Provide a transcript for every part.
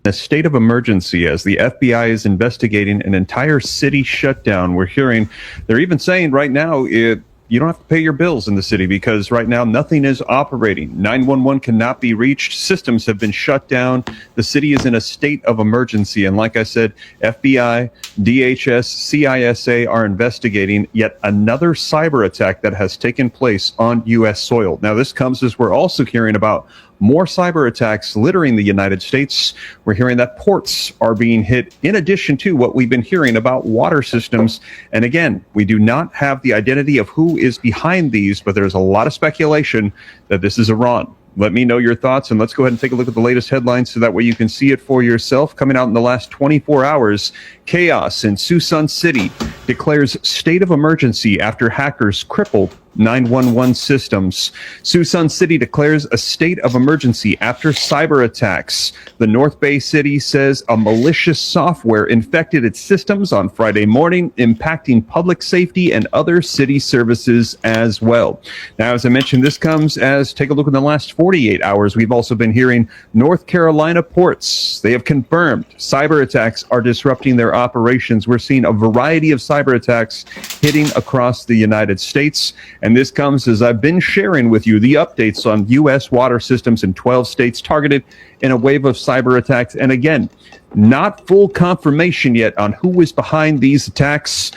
a state of emergency as the FBI is investigating an entire city shutdown. We're hearing, they're even saying right now, you don't have to pay your bills in the city because right now nothing is operating. 911 cannot be reached. Systems have been shut down. The city is in a state of emergency. And like I said, FBI, DHS, CISA are investigating yet another cyber attack that has taken place on U.S. soil. Now, this comes as we're also hearing about more cyber attacks littering the United States. We're hearing that ports are being hit, in addition to what we've been hearing about water systems. And again, we do not have the identity of who is behind these, but there's a lot of speculation that this is Iran. Let me know your thoughts, and let's go ahead and take a look at the latest headlines so that way you can see it for yourself. Coming out in the last 24 hours, chaos in Susan City declares state of emergency after hackers crippled 911 systems. Susan City declares a state of emergency after cyber attacks. The North Bay city says a malicious software infected its systems on Friday morning, impacting public safety and other city services as well. Now, as I mentioned, this comes as, take a look in the last 48 hours. We've also been hearing North Carolina ports. They have confirmed cyber attacks are disrupting their operations. We're seeing a variety of cyber attacks hitting across the United States. And this comes as I've been sharing with you the updates on U.S. water systems in 12 states targeted in a wave of cyber attacks. And again, not full confirmation yet on who is behind these attacks,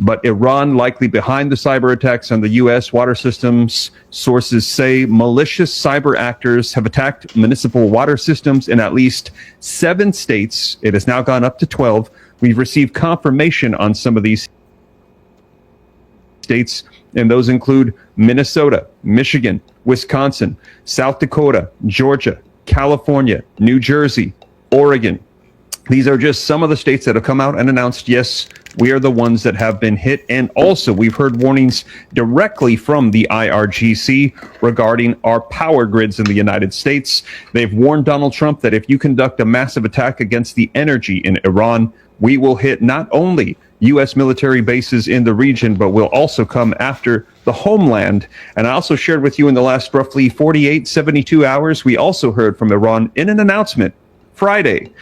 but Iran likely behind the cyber attacks on the U.S. water systems. Sources say malicious cyber actors have attacked municipal water systems in at least 7 states. It has now gone up to 12. We've received confirmation on some of these states, and those include Minnesota, Michigan, Wisconsin, South Dakota, Georgia, California, New Jersey, Oregon. These are just some of the states that have come out and announced, yes, we are the ones that have been hit. And also, we've heard warnings directly from the IRGC regarding our power grids in the United States. They've warned Donald Trump that if you conduct a massive attack against the energy in Iran, we will hit not only U.S. military bases in the region, but will also come after the homeland. And I also shared with you in the last roughly 72 hours, we also heard from Iran in an announcement Friday.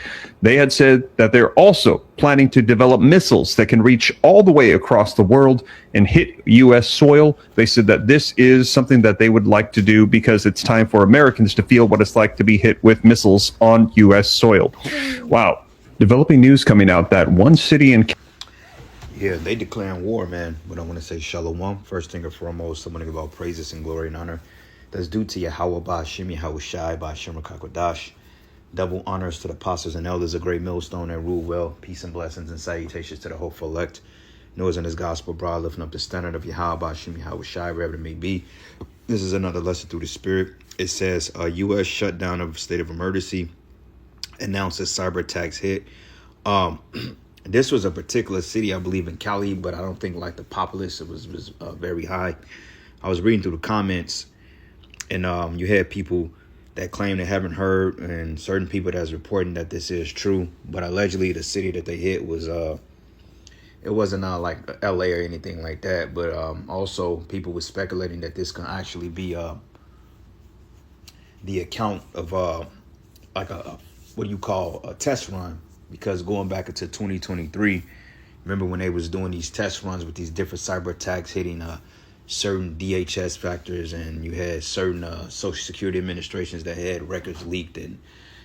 They had said that they're also planning to develop missiles that can reach all the way across the world and hit U.S. soil. They said that this is something that they would like to do because it's time for Americans to feel what it's like to be hit with missiles on U.S. soil. Wow. Developing news coming out that one city in... Yeah, they declaring war, man. But I want to say shalom. First thing and foremost, I want to give all praises and glory and honor that's due to Yahweh Ba'Shem, Yahweh Shai, Ba'Shem Rakakwadash. Double honors to the apostles and elders, a great millstone that rule well. Peace and blessings and salutations to the hopeful elect. Noah's in his gospel, broad, lifting up the standard of Yahweh Ba'Shem, Yahweh Shai, wherever it may be. This is another lesson through the Spirit. It says, U.S. shutdown of state of emergency. Announces cyber attacks hit. This was a particular city, I believe, in Cali, but I don't think like the populace, it was very high. I was reading through the comments, and you had people that claim they haven't heard, and certain people that's reporting that this is true. But allegedly, the city that they hit was it wasn't like L.A. or anything like that. But also, people were speculating that this can actually be the account of like a what do you call a test run. Because going back into 2023, remember when they was doing these test runs with these different cyber attacks hitting certain DHS factors, and you had certain Social Security administrations that had records leaked, and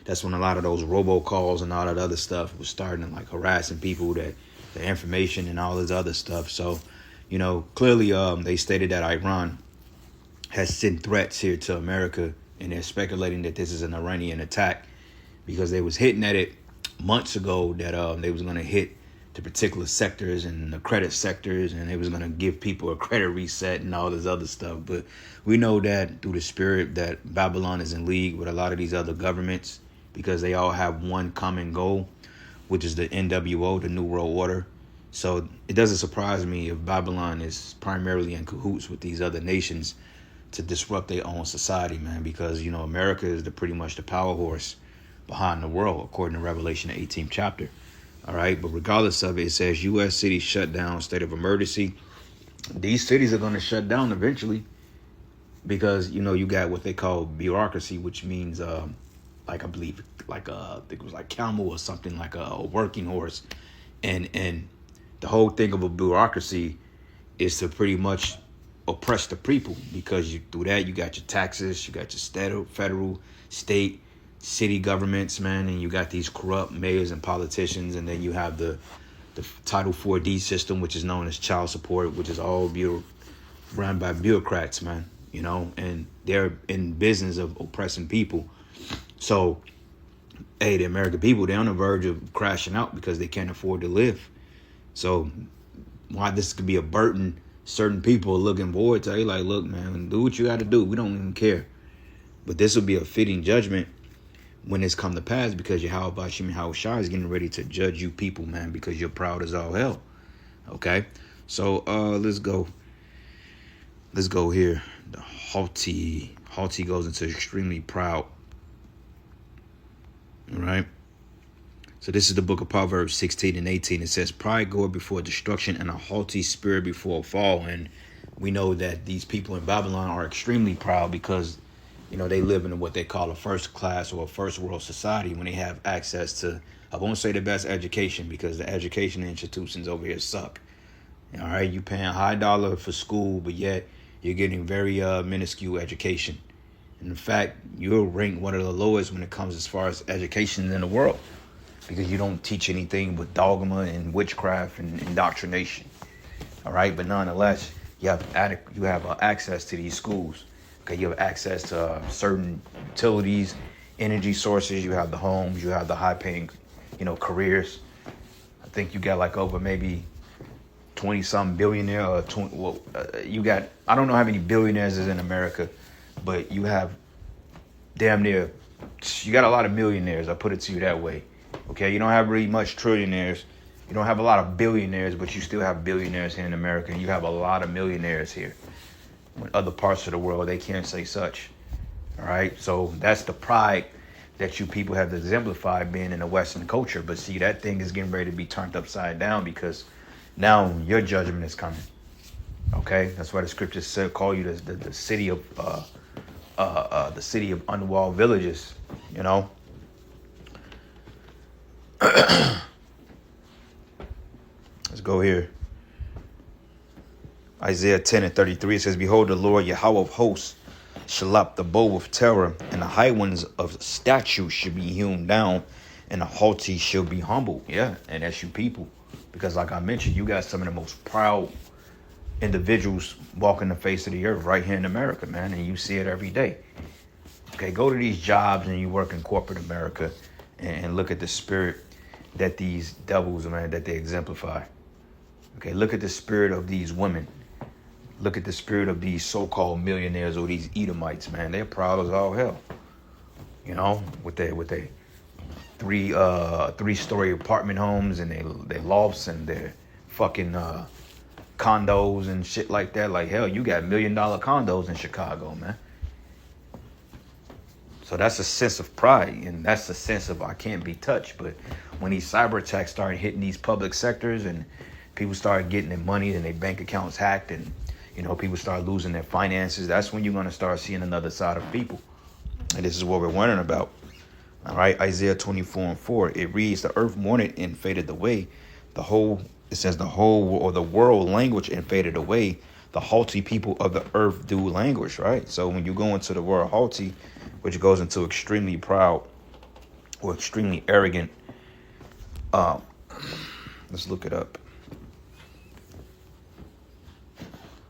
that's when a lot of those robocalls and all that other stuff was starting to like harassing people, that the information and all this other stuff. So, you know, clearly they stated that Iran has sent threats here to America, and they're speculating that this is an Iranian attack because they was hitting at it months ago that they was going to hit the particular sectors and the credit sectors, and they was going to give people a credit reset and all this other stuff. But we know that through the Spirit that Babylon is in league with a lot of these other governments because they all have one common goal, which is the NWO, the New World Order. So it doesn't surprise me if Babylon is primarily in cahoots with these other nations to disrupt their own society, man, because, you know, America is pretty much the power horse behind the world, according to Revelation, the 18th chapter. All right. But regardless of it, it says U.S. cities shut down, state of emergency. These cities are going to shut down eventually because, you know, you got what they call bureaucracy, which means a like I believe, like I think it was like camel or something, like a working horse, and the whole thing of a bureaucracy is to pretty much oppress the people, because you through that you got your taxes, you got your federal, state, city governments, man, and you got these corrupt mayors and politicians, and then you have the Title 4D system, which is known as child support, which is all run by bureaucrats, man, you know, and they're in business of oppressing people. So, hey, the American people, they're on the verge of crashing out because they can't afford to live. So, why this could be a burden, certain people are looking forward to, like, look, man, do what you got to do. We don't even care. But this will be a fitting judgment when it's come to pass, because Yahweh Bashim Yahushua is getting ready to judge you people, man, because you're proud as all hell. Okay? So, let's go. Let's go here. The haughty goes into extremely proud. All right? So this is the book of Proverbs 16 and 18. It says, pride goeth before destruction, and a haughty spirit before a fall. And we know that these people in Babylon are extremely proud because, you know, they live in what they call a first class or a first world society, when they have access to, I won't say the best education, because the education institutions over here suck. All right, you paying high dollar for school, but yet you're getting very minuscule education. And in fact, you're ranked one of the lowest when it comes as far as education in the world, because you don't teach anything but dogma and witchcraft and indoctrination. All right, but nonetheless, you have access to these schools. Okay, you have access to certain utilities, energy sources. You have the homes. You have the high-paying, you know, careers. I think you got like over maybe 20-something billionaire or 20. Well, you got, I don't know how many billionaires is in America, but you have damn near, you got a lot of millionaires. I'll put it to you that way. Okay, you don't have really much trillionaires. You don't have a lot of billionaires, but you still have billionaires here in America. And you have a lot of millionaires here. In other parts of the world, they can't say such. All right, so that's the pride that you people have exemplified being in the Western culture. But see, that thing is getting ready to be turned upside down, because now your judgment is coming. Okay, that's why the scriptures said, call you the city of the city of unwalled villages. You know. Let's go here. Isaiah 10 and 33, it says, behold, the Lord Yahweh of hosts shall lap the bow of terror, and the high ones of statue should be hewn down, and the haughty shall be humbled. Yeah, and that's you people. Because like I mentioned, you got some of the most proud individuals walking the face of the earth right here in America, man, and you see it every day. Okay, go to these jobs and you work in corporate America and look at the spirit that these devils, man, that they exemplify. Okay, look at the spirit of these women. Look at the spirit of these so-called millionaires or these Edomites, man. They're proud as all hell. You know, with their three-story apartment homes and their lofts and their fucking condos and shit like that. Like, hell, you got $1 million condos in Chicago, man. So that's a sense of pride, and that's a sense of I can't be touched. But when these cyber attacks started hitting these public sectors and people started getting their money and their bank accounts hacked, and you know, people start losing their finances, that's when you're going to start seeing another side of people. And this is what we're wondering about. All right, Isaiah 24 and 4, it reads, the earth mourned and faded away. It says the whole or the world language and faded away. The haughty people of the earth do languish, right? So when you go into the word haughty, which goes into extremely proud or extremely arrogant, let's look it up.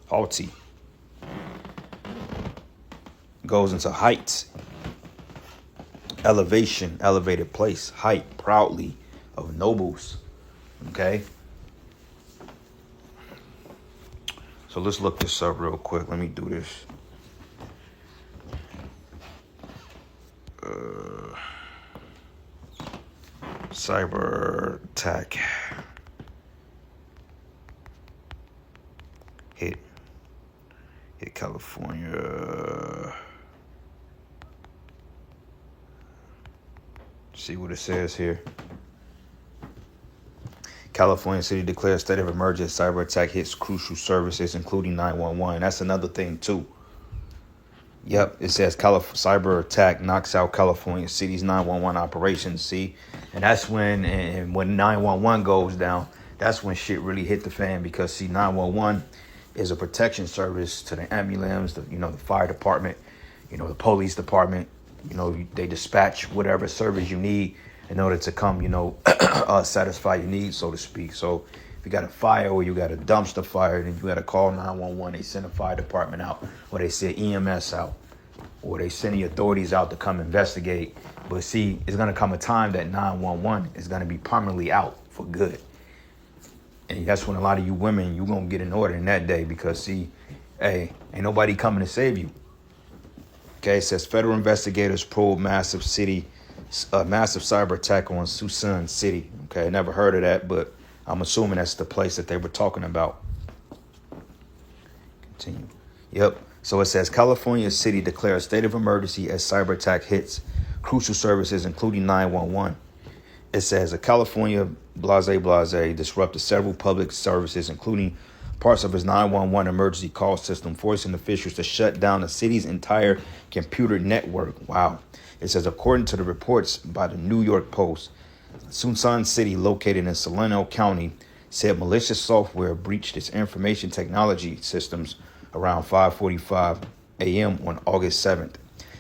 Haughty goes into heights, elevation, elevated place, height, proudly, of nobles. Okay, so let's look this up real quick. Let me do this. Cyber attack hit California. See what it says here. California city declares state of emergency. Cyber attack hits crucial services, including 911. That's another thing too. Yep, it says cyber attack knocks out California city's 911 operations. See, and that's when 911 goes down, that's when shit really hit the fan, because see, 911 is a protection service to the ambulance, the fire department, the police department. They dispatch whatever service you need in order to come, satisfy your needs, so to speak. So if you got a fire or you got a dumpster fire, then you got to call 911. They send a fire department out, or they send EMS out, or they send the authorities out to come investigate. But see, it's going to come a time that 911 is going to be permanently out for good. And that's when a lot of you women, you're going to get an order in that day, because see, hey, ain't nobody coming to save you. Okay, it says federal investigators probe massive cyber attack on Suisun City. Okay, I never heard of that, but I'm assuming that's the place that they were talking about. Continue. Yep. So it says California City declares state of emergency as cyber attack hits crucial services, including 911. It says a California blase disrupted several public services, including parts of its 911 emergency call system, forcing officials to shut down the city's entire computer network. Wow. It says, according to the reports by the New York Post, Suisun City, located in Solano County, said malicious software breached its information technology systems around 5:45 a.m. on August 7th.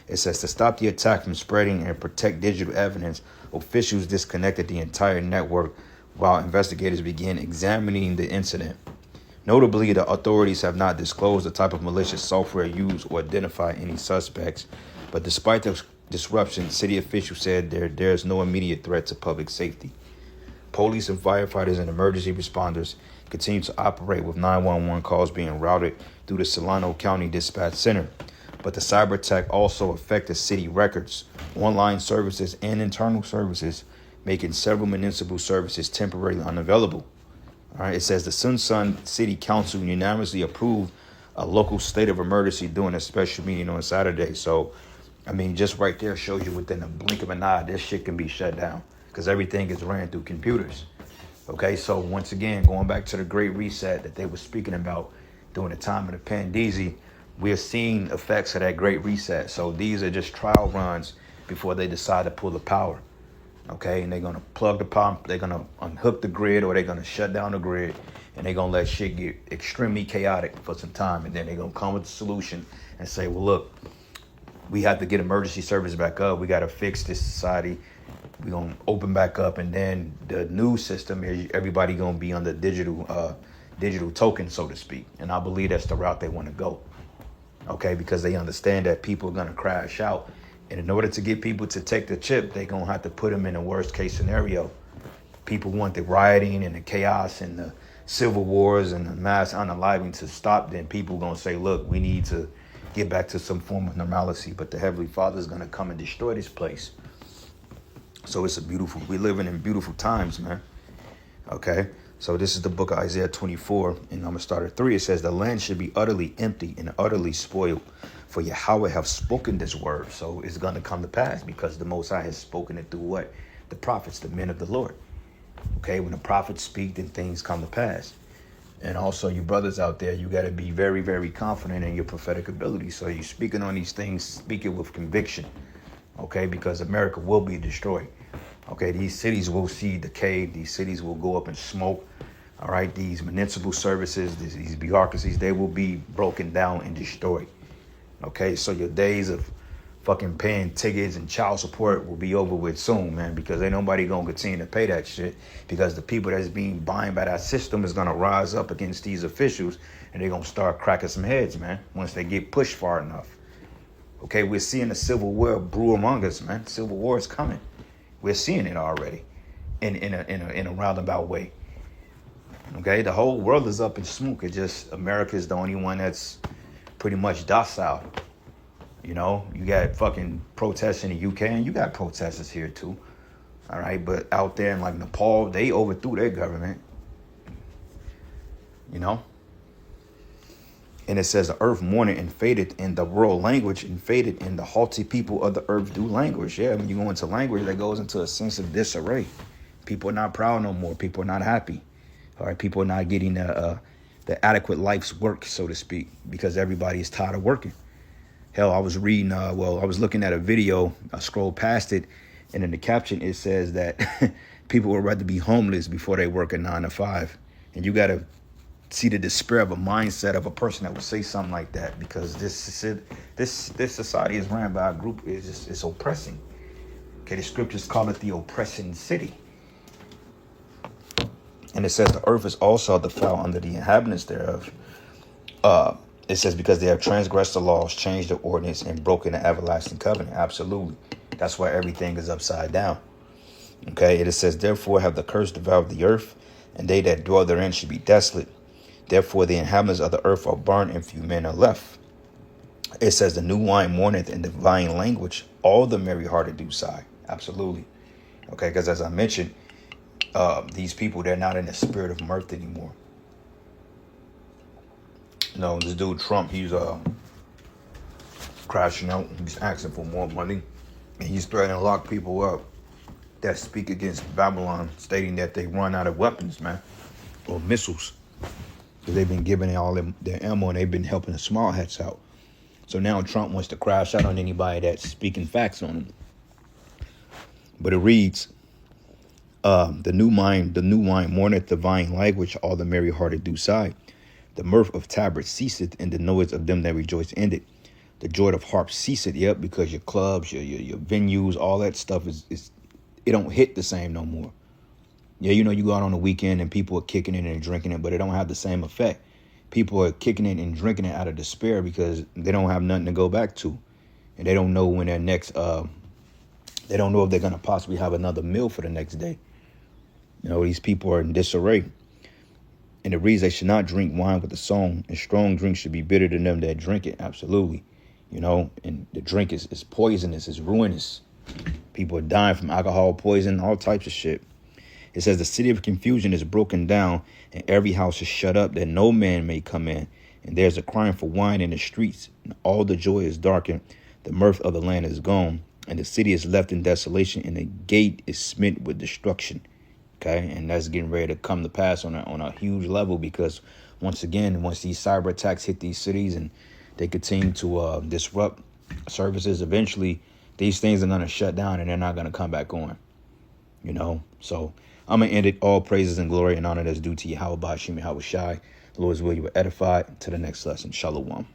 It says to stop the attack from spreading and protect digital evidence, officials disconnected the entire network while investigators began examining the incident. Notably, the authorities have not disclosed the type of malicious software used or identified any suspects. But despite the disruption, city officials said there's no immediate threat to public safety. Police and firefighters and emergency responders continue to operate, with 911 calls being routed through the Solano County Dispatch Center. But the cyber attack also affected city records, online services, and internal services, making several municipal services temporarily unavailable. All right, it says the Suisun City Council unanimously approved a local state of emergency during a special meeting on Saturday. So, I mean, just right there shows you within a blink of an eye, this shit can be shut down, because everything is ran through computers. Okay, so once again, going back to the Great Reset that they were speaking about during the time of the Pandeezy, we're seeing effects of that Great Reset. So these are just trial runs before they decide to pull the power. Okay, and they're going to plug the power, they're going to unhook the grid, or they're going to shut down the grid, and they're going to let shit get extremely chaotic for some time. And then they're going to come with a solution and say, well, look, we have to get emergency service back up. We got to fix this society. We're going to open back up. And then the new system is everybody going to be on the digital token, so to speak. And I believe that's the route they want to go. Okay, because they understand that people are going to crash out. And in order to get people to take the chip, they're going to have to put them in a worst case scenario. People want the rioting and the chaos and the civil wars and the mass unaliving to stop. Then people are going to say, look, we need to get back to some form of normalcy. But the Heavenly Father is going to come and destroy this place. So we're living in beautiful times, man. Okay. So this is the book of Isaiah 24, and I'm going to start at 3. It says, the land should be utterly empty and utterly spoiled, for Yahweh have spoken this word. So it's going to come to pass, because the Most High has spoken it through what? The prophets, the men of the Lord. Okay, when the prophets speak, then things come to pass. And also, you brothers out there, you got to be very, very confident in your prophetic ability. So you're speaking on these things, speak it with conviction. Okay, because America will be destroyed. Okay, these cities will see decay. These cities will go up in smoke. All right, these municipal services, these bureaucracies, they will be broken down and destroyed. Okay, so your days of fucking paying tickets and child support will be over with soon, man, because ain't nobody gonna continue to pay that shit, because the people that's being buying by that system is gonna rise up against these officials, and they're gonna start cracking some heads, man, once they get pushed far enough. Okay, we're seeing the civil war brew among us, man. Civil war is coming. We're seeing it already in a roundabout way. Okay, the whole world is up in smoke. It's just America is the only one that's pretty much docile. You know, you got fucking protests in the UK, and you got protesters here too. All right, but out there in like Nepal, they overthrew their government. You know? And it says the earth mourned and faded in the world language, and faded in the haughty people of the earth do language. Yeah, when you go into language, that goes into a sense of disarray. People are not proud no more. People are not happy. All right, people are not getting the adequate life's work, so to speak, because everybody is tired of working. Hell, I was reading, I was looking at a video, I scrolled past it, and in the caption, it says that people would rather be homeless before they work a 9 to 5. And you got to see the despair of a mindset of a person that would say something like that, because this society is ran by a group, it's oppressing. Okay, the scriptures call it the oppressing city. And it says the earth is also defiled under the inhabitants thereof. It says because they have transgressed the laws, changed the ordinance, and broken the everlasting covenant. Absolutely. That's why everything is upside down. Okay, it says, therefore have the curse devoured the earth, and they that dwell therein should be desolate. Therefore the inhabitants of the earth are burned, and few men are left. It says the new wine mourneth in divine language, all the merry hearted do sigh. Absolutely. Okay, because as I mentioned, these people, they're not in the spirit of mirth anymore. No, this dude Trump, he's crashing out. He's asking for more money, and he's threatening to lock people up that speak against Babylon, stating that they run out of weapons, man, or missiles, because they've been giving all them their ammo, and they've been helping the small hats out. So now Trump wants to crash out on anybody that's speaking facts on him. But it reads, the new wine mourneth divine language, all the merry hearted do sigh. The mirth of tabrets ceaseth, and the noise of them that rejoice ended. The joy of harps ceaseth, because your clubs, your venues, all that stuff is it don't hit the same no more. Yeah, you go out on the weekend and people are kicking it and drinking it, but it don't have the same effect. People are kicking it and drinking it out of despair because they don't have nothing to go back to, and they don't know when their next they don't know if they're gonna possibly have another meal for the next day. These people are in disarray. And it reads they should not drink wine with a song, and strong drink should be bitter to them that drink it. Absolutely. And the drink is poisonous, it's ruinous. People are dying from alcohol poison, all types of shit. It says the city of confusion is broken down, and every house is shut up, that no man may come in. And there's a crying for wine in the streets, and all the joy is darkened. The mirth of the land is gone, and the city is left in desolation, and the gate is smitten with destruction. Okay, and that's getting ready to come to pass on a huge level, because once these cyber attacks hit these cities and they continue to disrupt services, eventually these things are going to shut down and they're not going to come back on. So I'm going to end it. All praises and glory and honor that's due to Yahweh Ba'ashim Yahweh Shai. The Lord's will, you were edified. To the next lesson. Shalom.